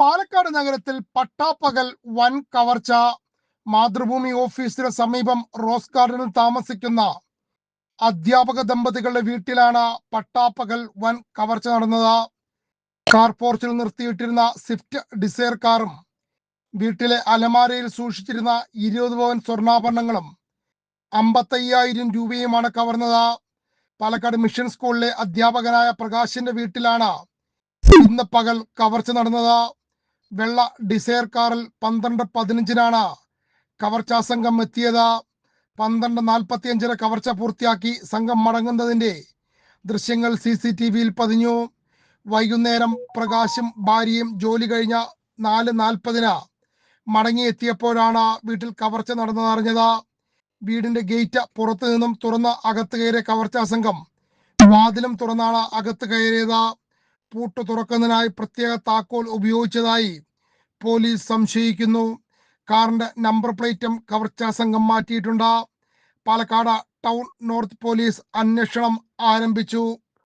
പാലക്കാട് നഗരത്തിൽ പട്ടാപ്പകൽ വൻ കവർച്ച. മാതൃഭൂമി ഓഫീസിന് സമീപം റോസ് ഗാർഡനിൽ താമസിക്കുന്ന അധ്യാപക ദമ്പതികളുടെ വീട്ടിലാണ് പട്ടാപ്പകൽ വൻ കവർച്ച നടന്നത്. കാർ പോർച്ചിൽ നിർത്തിയിട്ടിരുന്ന സ്വിഫ്റ്റ് ഡിസയർ കാറും വീട്ടിലെ അലമാരയിൽ സൂക്ഷിച്ചിരുന്ന 20 പവൻ സ്വർണ്ണാഭരണങ്ങളും 55,000 രൂപയുമാണ് കവർന്നത്. പാലക്കാട് മിഷൻ സ്കൂളിലെ അധ്യാപകനായ പ്രകാശിന്റെ വീട്ടിലാണ് ഇന്ന് പകൽ കവർച്ച നടന്നത്. വെള്ള ഡിസയർ കാറിൽ 12:15 കവർച്ചാ സംഘം എത്തിയത്. 12:45 കവർച്ച പൂർത്തിയാക്കി സംഘം മടങ്ങുന്നതിന്റെ ദൃശ്യങ്ങൾ CCTV-യിൽ പതിഞ്ഞു. വൈകുന്നേരം പ്രകാശും ഭാര്യയും ജോലി കഴിഞ്ഞ 4:40 മടങ്ങിയെത്തിയപ്പോഴാണ് വീട്ടിൽ കവർച്ച നടന്നതറിഞ്ഞത്. വീടിന്റെ ഗേറ്റ് പുറത്തു നിന്നും തുറന്ന് അകത്ത് കയറിയ കവർച്ചാ സംഘം വാതിലും തുറന്നാണ് അകത്ത് കയറിയത്. പൂട്ട് തുറക്കുന്നതിനായി പ്രത്യേക താക്കോൽ ഉപയോഗിച്ചതായി പോലീസ് സംശയിക്കുന്നു. കാറിന്റെ നമ്പർ പ്ലേറ്റും കവർച്ചാ സംഘം മാറ്റിയിട്ടുണ്ട്. പാലക്കാട് ടൗൺ നോർത്ത് പോലീസ് അന്വേഷണം ആരംഭിച്ചു.